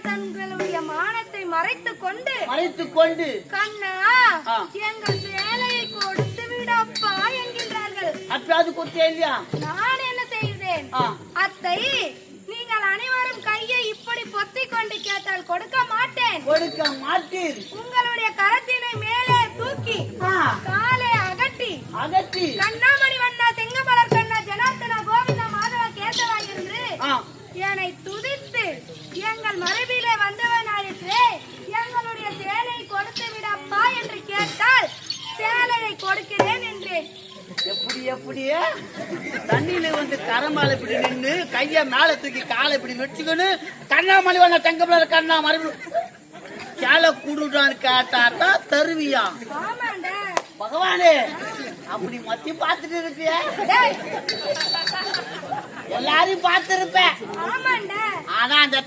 தங்களுடைய மானத்தை மறைத்துக் கொண்டு கண்ணா எங்கள் சேலையை கொடுத்து விடப்பா என்கின்றார்கள். அப்பயாவது கொடுத்தே இல்லையா? நான் என்ன செய்தேன் அத்தை? நீங்கள் அனைவரும் கையை இப்படி பொத்திக் கொண்டு கேட்டால் கொடுக்க மாட்டேன். உங்களுடைய கரத்தினை மேலே தூக்கி காலை அகட்டி கண்ணாமணி வண்ணா செங்கமலர் கண்ணா ஜனார்த்தனா கோவிந்தா மாதவா கேசவா என்று என்னை துதித்து எங்கள் மரபிலே வந்தவனாயிற்றே எங்களுடைய சேலை கொடுத்து விடப்பா என்று கேட்டால் சேலையை கொடுக்கிறேன் என்றேன். எப்படியே தண்ணியில வந்து கரமால இப்படி நின்று கைய மேல தூக்கி காலை இப்படி வச்சுக்கொண்டு கண்ணாமணி வண்ண செங்கமலர் கண்ணா மரபு சேலை குடுடான்னு கேட்டாதான் தருவியா? பகவானே அப்படி மத்தி பாத்துட்டு இருப்பிய, எல்லாரையும் பார்த்து இருப்பேன். ஆனா அந்த